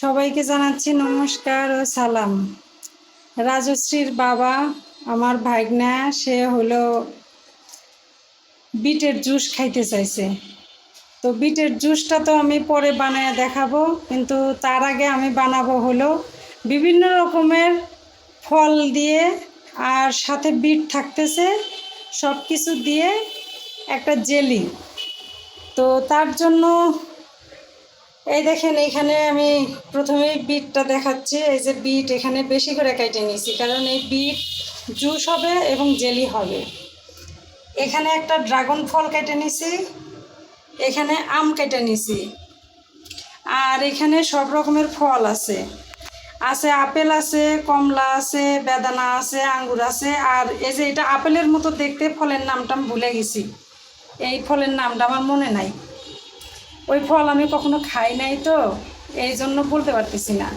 সবাইকে জানাচ্ছি নমস্কার ও সালাম। রাজশ্রীর বাবা আমার ভাগনা, সে হলো বিটের জুস খাইতে চাইছে। তো বিটের জুসটা তো আমি পরে বানায় দেখাবো, কিন্তু তার আগে আমি বানাবো হলো বিভিন্ন রকমের ফল দিয়ে, আর সাথে বিট থাকতেছে, সব কিছু দিয়ে একটা জেলি। তো তার জন্য এই দেখেন, এখানে আমি প্রথমেই বিটটা দেখাচ্ছি। এই যে বিট এখানে বেশি করে কেটে নিয়েছি, কারণ এই বিট জুস হবে এবং জেলি হবে। এখানে একটা ড্রাগন ফল কেটে নিছি, এখানে আম কেটে নিছি, আর এখানে সব রকমের ফল আছে। আপেল আছে, কমলা আছে, বেদানা আছে, আঙ্গুর আছে। আর এই যে এটা আপেলের মতো দেখতে, ফলের নামটা আমি ভুলে গেছি, এই ফলের নামটা আমার মনে নাই। ওই ফল আমি কখনো খাই নাই, তো এই জন্য বলতে পারতেছি না।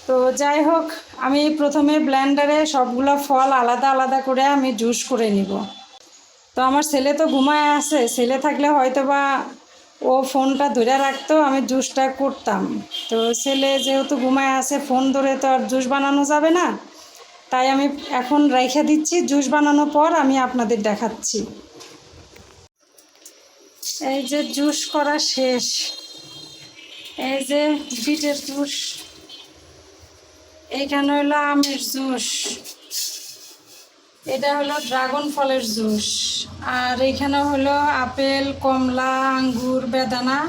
তো যাই হোক, আমি প্রথমে ব্লেন্ডারে সবগুলো ফল আলাদা আলাদা করে আমি জুস করে নিব। তো আমার ছেলে তো ঘুমায় আছে, ছেলে থাকলে হয়তো বা ও ফোনটা ধরে রাখতো, আমি জুসটা করতাম। তো ছেলে যেহেতু ঘুমায় আছে, ফোন ধরে তো আর জুস বানানো যাবে না, তাই আমি এখন রেখে দিচ্ছি। জুস বানানোর পর আমি আপনাদের দেখাচ্ছি। এই যে জুস করা শেষ, এই যে বিটের জুস, এইখানে হলো আমের জুস, এটা হলো ড্রাগন ফলের জুস, আর এইখানে হলো আপেল, কমলা, আঙ্গুর, বেদানা।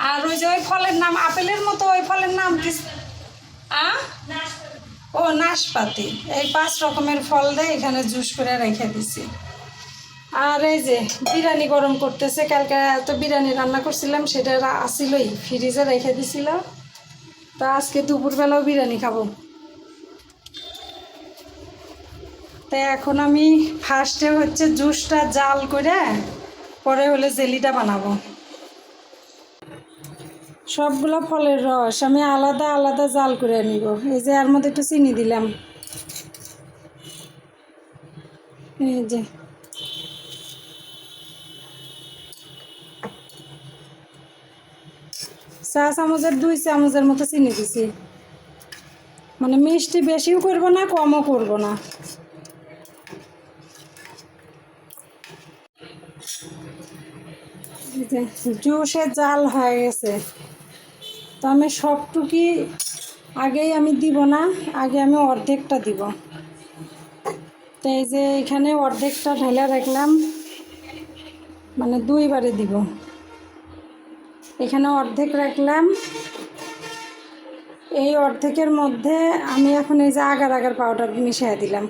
আর ওই যে ওই ফলের নাম আপেলের মতো, ওই ফলের নাম কি? ও নাশপাতি। এই 5 রকমের ফল দিয়ে এখানে জুস করে রেখে দিছি। আর এই যে বিরিয়ানি গরম করতেছে, কালকে তো বিরিয়ানি রান্না করছিলাম, সেটা আসিলই, ফ্রিজে রেখে দিছিল। তো আজকে দুপুরবেলাও বিরিয়ানি খাবো। তো এখন আমি ফার্স্টে হচ্ছে জুসটা জাল করে পরে হলে জেলিটা বানাবো। সবগুলো ফলের রস আমি আলাদা আলাদা জাল করে নিব। এই যে এর মধ্যে একটু চিনি দিলাম, এই যে চা চামচের 2 চামচের মতো চিনি দিছি। মানে মিষ্টি বেশিও করব না, কমও করব না। জুসের জাল হয়ে গেছে, তো আমি সবটুকি আগেই আমি দিব না, আগে আমি অর্ধেকটা দিব। তো এই যে এখানে অর্ধেকটা ঢেলে রাখলাম, মানে 2 বারে দিব। এখানে অর্ধেক রাখলাম, এই অর্ধেকের মধ্যে আমি এখন এই যে আগার আগার পাউডার মিশিয়ে দিলাম।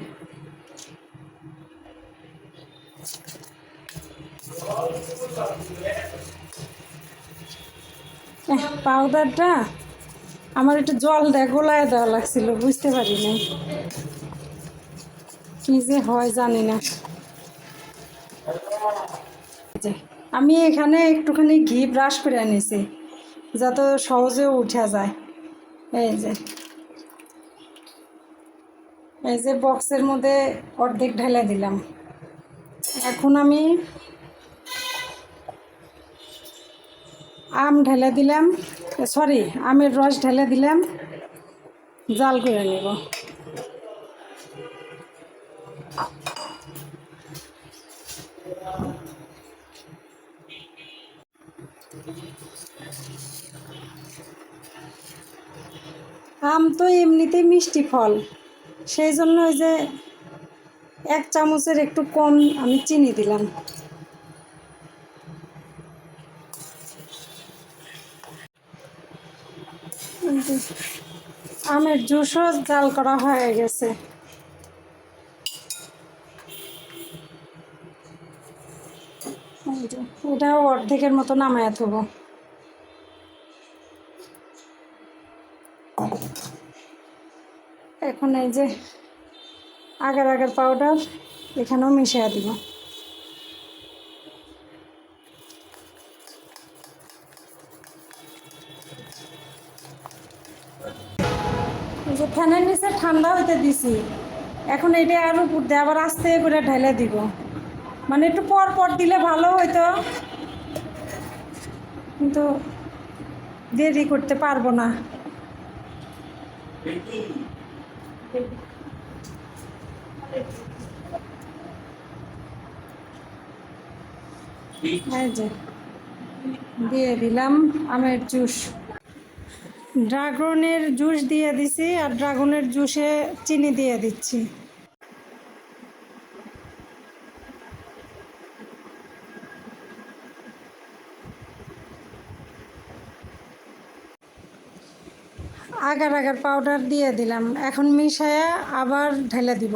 পাউডারটা আমার একটু জল দিয়ে গোলায় দেওয়া লাগছিল, বুঝতে পারি না কী যে হয় জানি না। আমি এখানে একটুখানি ঘি ব্রাশ করে আনিছি, যাতে সহজে উঠে যায়। এই যে বক্সের মধ্যে অর্ধেক ঢেলে দিলাম। এখন আমি আম ঢেলে দিলাম, সরি আমের রস ঢেলে দিলাম, জাল করে নেব। আম তো এমনিতেই মিষ্টি ফল, সেই জন্য ওই যে 1 চামচের একটু কম আমি চিনি দিলাম। আমের জুসও জাল করা হয়ে গেছে। এটাও অর্ধেকের মতো নামায় থব। এখন এই যে আগার আগার পাউডার এখানেও মিশিয়ে দিব। এই যে ফ্যানের নিচে ঠান্ডা হতে দিছি, এখন এটা আর উপর দিয়ে আবার আস্তে করে ঢেলে দিব। মানে একটু পর পর দিলে ভালো হইতো, কিন্তু দেরি করতে পারবো না। এই যে দিয়ে দিলাম আমের জুস, ড্রাগনের জুস দিয়ে দিছি, আর ড্রাগনের জুসে চিনি দিয়ে দিচ্ছি। আগার আগার পাউডার দিয়ে দিলাম, এখন মিশায়া আবার ঢেলে দিব।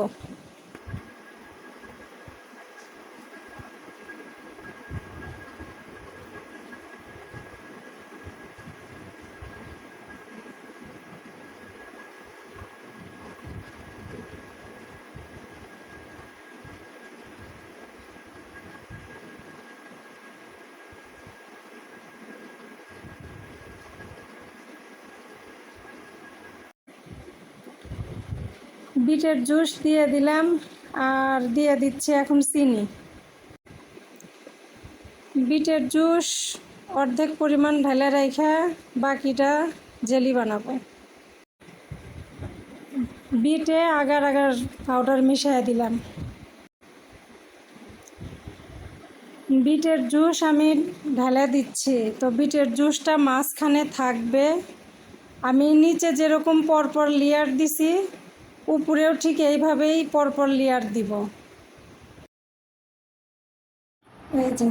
বিটের জুস দিয়ে দিলাম, আর দিয়ে দিচ্ছি এখন চিনি। বিটের জুস অর্ধেক পরিমাণ ঢেলে রেখে বাকিটা জেলি বানাবো। বিটে আগার আগার পাউডার মিশিয়ে দিলাম। বিটের জুস আমি ঢেলে দিচ্ছি, তো বিটের জুসটা মাঝখানে থাকবে। আমি নিচে যেরকম পরপর লেয়ার দিছি, উপরেও ঠিক এইভাবেই পরপর লেয়ার দিব। এই যে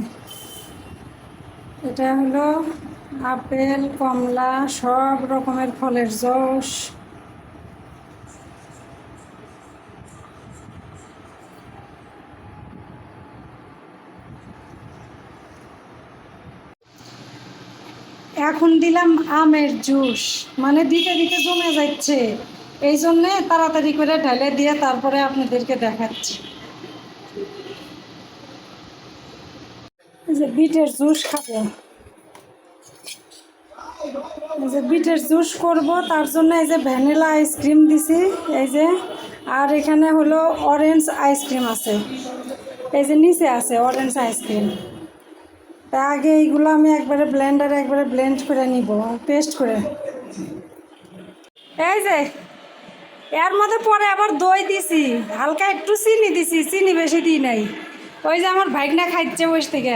এটা হলো আপেল, কমলা, সব রকমের ফলের জুস। এখন দিলাম আমের জুস, মানে দিতে দিতে জমে যাচ্ছে, এই জন্যে তাড়াতাড়ি করে ঢেলে দিয়ে তারপরে আপনাদেরকে দেখাচ্ছি। এই যে বিটের জুস খাবো, এই যে বিটের জুস করব, তার জন্য এই যে ভ্যানিলা আইসক্রিম দিছি, এই যে, আর এখানে হলো অরেঞ্জ আইসক্রিম আছে, এই যে নিচে আছে অরেঞ্জ আইসক্রিম। তা আগে এইগুলো আমি একবারে ব্লেন্ডারে একবারে ব্লেন্ড করে নিব, পেস্ট করে। এই যে এর মধ্যে পরে আবার দই দিছি, হালকা একটু চিনি দিছি, চিনি বেশি দিই নাই। ওই যে আমার ভাইগনা খাইছে বসে থেকে,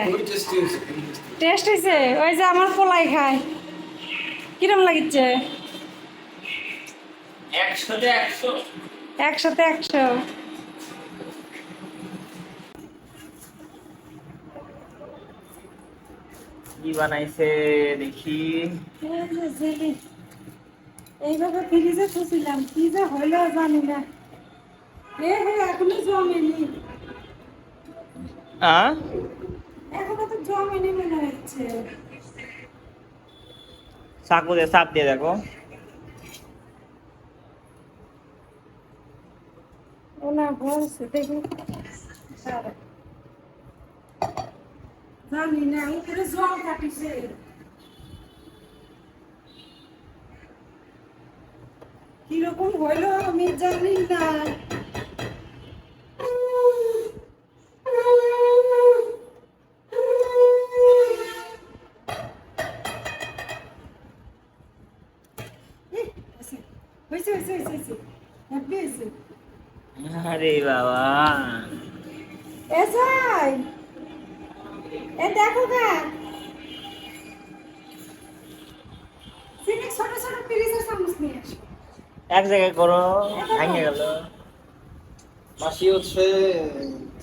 টেস্ট হয়েছে। ওই যে আমার পোলাই খায়, কিরম লাগিচ্ছে? 100-তে 100। কি বানাইছে দেখি। এইভাবে ফ্রিজে থুছিলাম, কি যে হইল জানি না, এখনো জমেনি, এখনো তো জমেনি মনে হচ্ছে। চাকু দিয়ে চাপ দিয়ে দেখো। ও না বলছে দেখি, জানি না, উপরে জল কাটিছে। কিরকম হইলো আমি জানি না। হয়েছে হয়েছে হয়েছে হয়েছে, হ্যাপি হয়েছে। আরে বাবা, এসাই এ দেখো গা, সিনিক ছোট ছোট পিরিসের চামচ নিয়ে আসো। এক জায়গায় করো, ভেঙে গেল। মাসি হচ্ছে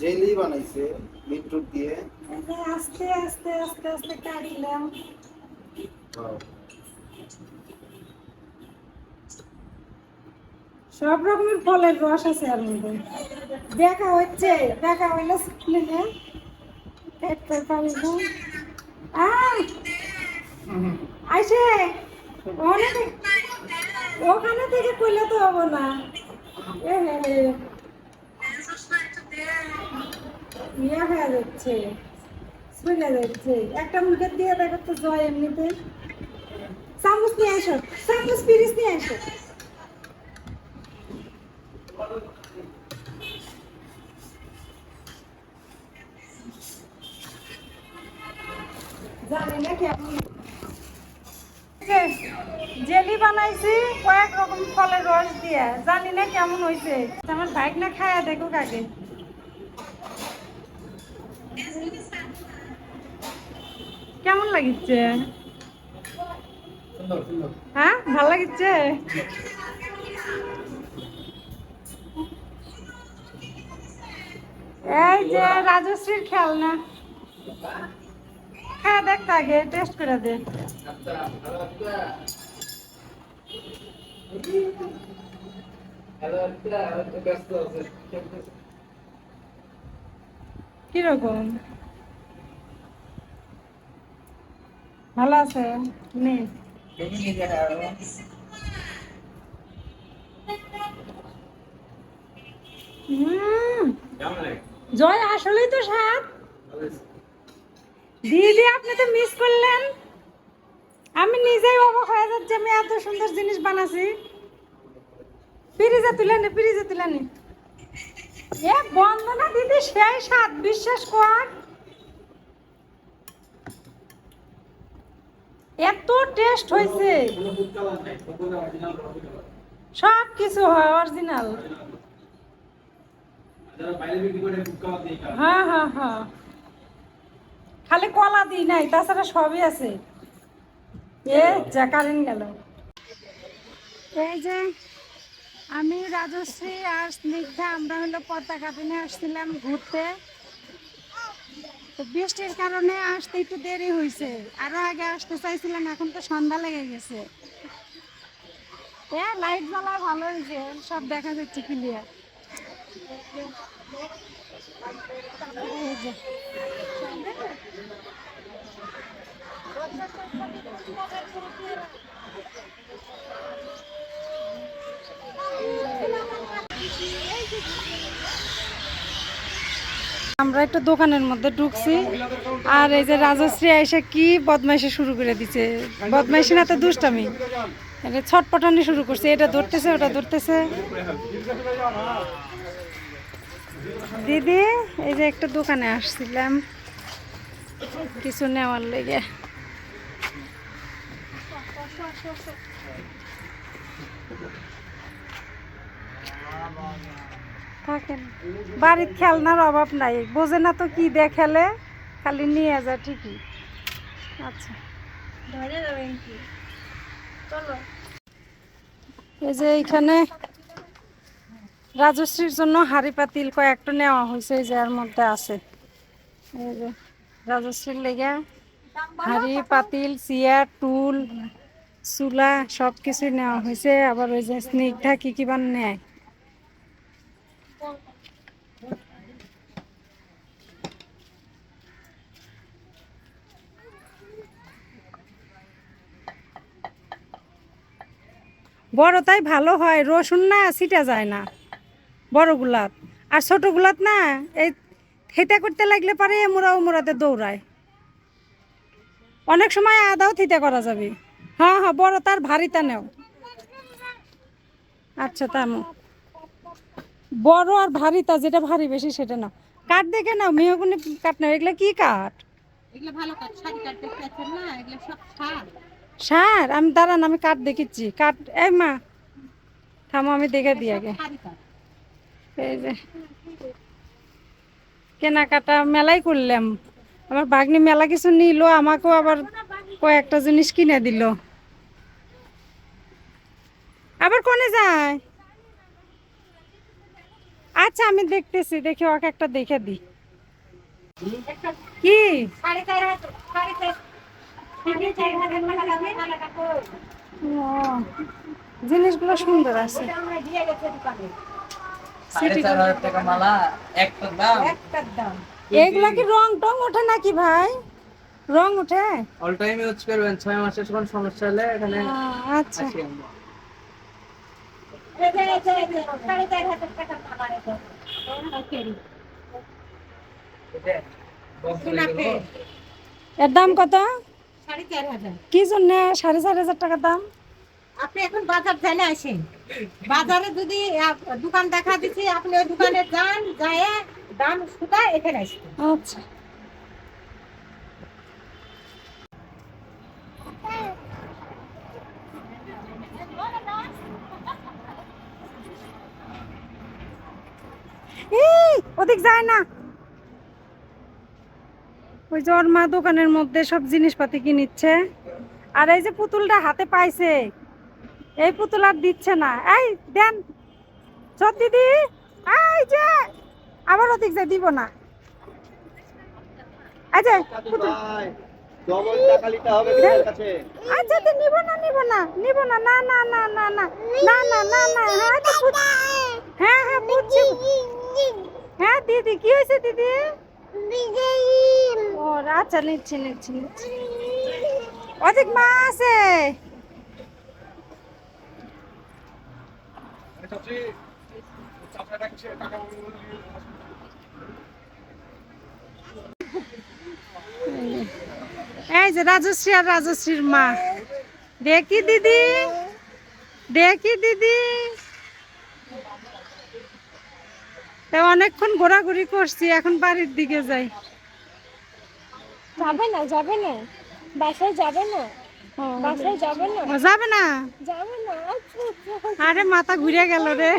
জেলি বানাইছে বিটরুট দিয়ে। আস্তে আস্তে আস্তে আস্তে কাটলাম। সব রকমের ফলের রস আছে এর মধ্যে। দেখা হচ্ছে, দেখা হইলো স্কুলে পেটটা পানি দাও। আইসে ওখানে থেকে কইলে তো হবো না। ইয়া হয়ে যাচ্ছে, শুনে যাচ্ছে। একটা মুখের দিয়ে দেখো তো জয় এমনিতে। চামচ নিয়ে আসো, চামচ পিরিস নিয়ে আসো। জানি না কেমন জেলি বানাইছি কয়েক রকম ফলের রস দিয়ে, জানি না কেমন হয়েছে। আমার ভাইক না খায়া দেখুক আগে। কেমন লাগিচ্ছে? হ্যাঁ, ভাল লাগিচ্ছে। এই যে রাজশ্রীর খেলনা, হ্যাঁ দেখ তো আগে, টেস্ট করে দে। কিরকম, ভালো আছে? নে জয়, আসলেই তো স্বাদ। দিদি আপনি তো মিস করলেন, আমি নিজেই অবাক হয়ে যাচ্ছি, আমি এত সুন্দর জিনিস বানাছি। ফ্রিজে তুলে নি, ফ্রিজে তুলে নি। এ বন্দনা দিদি সেই স্বাদ, বিশ্বাস কর। এত টেস্ট হয়েছে, সব কিছু হয় অরিজিনাল। হ্যাঁ হ্যাঁ হ্যাঁ, খালি কলা দিই নাই, তাছাড়া সবই আছে। এ যা কারেন্ট গেল। এই যে আমি, রাজশ্রী আর স্নিগ্ধা আমরা হলো পতাকা দিনে আসছিলাম ঘুরতে। তো বৃষ্টির কারণে আসতে একটু দেরি হয়েছে, আরো আগে আসতে চাইছিলাম, এখন তো সন্ধ্যা লেগে গেছে। লাইট জ্বালা ভালো হয়েছে, সব দেখা যাচ্ছে ক্লিয়ার। আমরা একটু দোকানের মধ্যে ঢুকছি, আর এই যে রাজশ্রী এসে কি বদমাইশি শুরু করে দিছে। বদমাইশি না তো দুষ্টামি, এটা ছটপটানি শুরু করছে, এটা ধরতেছে ওটা ধরতেছে। দিদি এই যে একটা দোকানে আসছিলাম কিছু নেওয়ার লেগে। থাকেন, বাড়ির খেলনার অভাব নাই, বোঝে না তো কি দেখালে, খালি নিয়ে যায় ঠিকই। আচ্ছা এই যে এইখানে রাজশ্রীর জন্য হাঁড়ি পাতিল কয়েকটা নেওয়া হয়েছে, এই যে এর মধ্যে আছে। এই যে রাজশ্রীর লেগে হাঁড়ি পাতিল, চেয়ার, টুল, চুলা সব কিছুই নেওয়া হয়েছে। আবার ওই যে স্নিগ্ধা কি কি বান নেয়। বড় তাই ভালো হয়, রসুন না ছিটা যায় না বড় গুলাত, আর ছোট গুলাত না এই থিতা করতে লাগলে পারে মোরা মোরাতে দৌড়ায়। অনেক সময় আদাও থিতা করা যাবে। হ্যাঁ হ্যাঁ, বড় তার ভারীটা নেও। আচ্ছা তামো, বড় আর ভারীটা, যেটা ভারী বেশি সেটা নাও। কাঠ দেখে নাও, মেহগুনি কাঠ নাও। এগুলা কি কাঠ? এগুলো ভালো কাঠ, শাড়ি কাঠ দেখতে পাচ্ছেন না, এগুলো সব সার। সার? আমি দাঁড়ান, আমি কাঠ দেখেছি। কাঠ, এই মা থামো, আমি দেখে দিই আগে। শাড়ি কাঠ। এই যে কেনাকাটা মেলাই করলাম, আমার ভাগ্নি মেলা কিছু নিল, আমাকেও আবার কয়েকটা জিনিস কিনে দিল। আবার কোনে যায়? আচ্ছা আমি দেখতেছি, দেখি ওকে একটা দেখে দিই। কি ও, জিনিসগুলো সুন্দর আছে। এগুলা কি রং টং ওঠে নাকি ভাই? রং ওঠে? অল টাইম ইউজ করবেন, 6 মাসের কোনো সমস্যা হলে এখানে আচ্ছা আসি আমরা। এর দাম কত? 4,500। কি জন্য 4,500 টাকা দাম? আপনি এখন বাজার জানে আসেন, বাজারে যদি দোকান দেখা দিচ্ছি, আপনি ওই দোকানে যান, যায় দাম শুধু এখানে আসবেন। আচ্ছা ওদিক যায় না। ওই যে ওর মা দোকানের মধ্যে সব জিনিসপাতি কিনিচ্ছে। আর এই যে পুতুলটা হাতে পাইছে, এই পুতুল আর দিচ্ছে না। এই দেন সব দিদি, এই যে আবার ওদিক যায়, দিব না। এই যে পুতুল ডবল টাকা নিতে হবে তোমার কাছে। আচ্ছা তো নিব না নিব না নিব না, না না না না না না না না না। হ্যাঁ তো হ্যাঁ হ্যাঁ বুঝছি। হ্যাঁ দিদি কি হয়েছে দিদি? ও আচ্ছা নিচ্ছি নিচ্ছি নিচ্ছি। অধিক মা আছে। এই যে রাজশ্রী আর রাজশ্রীর মা। দেখি দিদি, দেখি দিদি। তা অনেকক্ষণ ঘোরাঘুরি করছি, এখন বাড়ির দিকে যাই। যাবে না যাবে না, বাসায় যাবে না, বাসায় যাবে না, ও যাবে না? যাবে না। আচ্ছা, আচ্ছা। আরে মাথা ঘুরে গেল রে।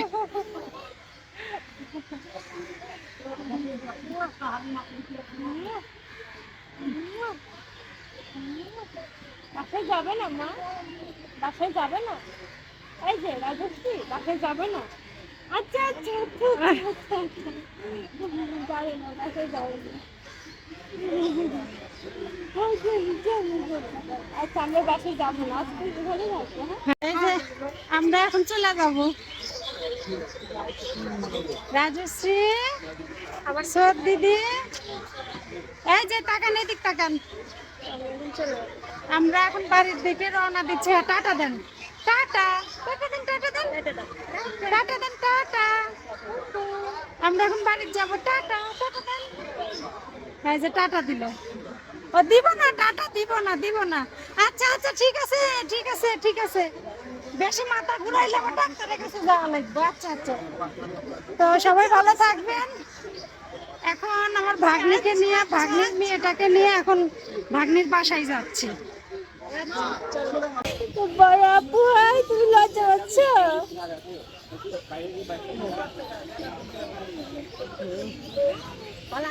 বাসায় যাবে না মা, বাসায় যাবে না। এই যে রাজশ্রী বাসায় যাবে না। আচ্ছা আচ্ছা আচ্ছা আচ্ছা, আচ্ছা। যাবে না, বাসায় যাবে না। আচ্ছা আমরা বাসায় যাবো না, আজকে ঘরে যাবো। হ্যাঁ এই যে আমরা এখন চলে যাব। রাজশ্রী আবার সব দিদি, এই যে তাকান এদিক তাকান। আমরা এখন বাড়ির দিকে রওনা দিচ্ছি। টাটা দেন, টাটা টাটা দেন, টাটা দেন, টাটা দেন, টাটা। আমরা এখন বাড়ির যাবো। টাটা টাটা দেন। এই যে টাটা দিল। ও দিব না, টাটা দিব না, দিব না। আচ্ছা আচ্ছা ঠিক আছে ঠিক আছে ঠিক আছে। বেশি মাথা ঘুরাইলে আমার ডাক্তারের কাছে যাওয়া লাগবে। আচ্ছা আচ্ছা, তো সবাই ভালো থাকবেন। এখন আমার ভাগ্নিকে নিয়ে, ভাগ্নির মেয়েটাকে নিয়ে এখন ভাগ্নির বাসায় যাচ্ছি। তো বড় আপু, হাই তুমি লজ্জা পাচ্ছ?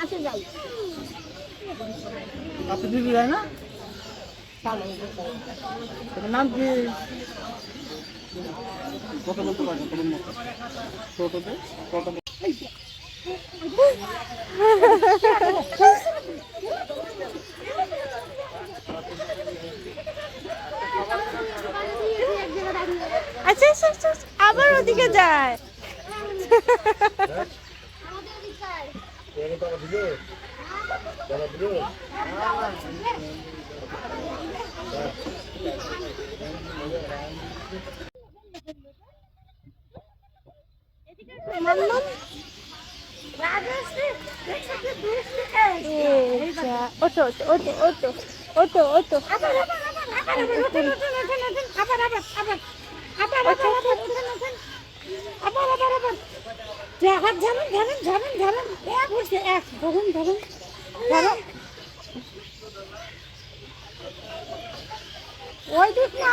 আসে যাই আপনি দিদি যায় না? নাম কি? কথা বলতে পারছো তোমার মতো ছোটতে কথা আচ্ছা আচ্ছা আচ্ছা, আবার ওদিকে যায়। ওটো ওটো ওটো ওটো ওটো ওটো আবার আবার আবার আবার আবার ওঠেন ওঠেন ওঠেন ওঠেন। আবার আবার আবার আবার আবার আবার ওঠেন ওঠেন। আবার আবার আবার হাত ঝাড়েন ঝাড়েন ঝাড়েন ঝাড়েন। এক উঠছে, এক ধরুন ধরুন ধরুন। ওই দিক না।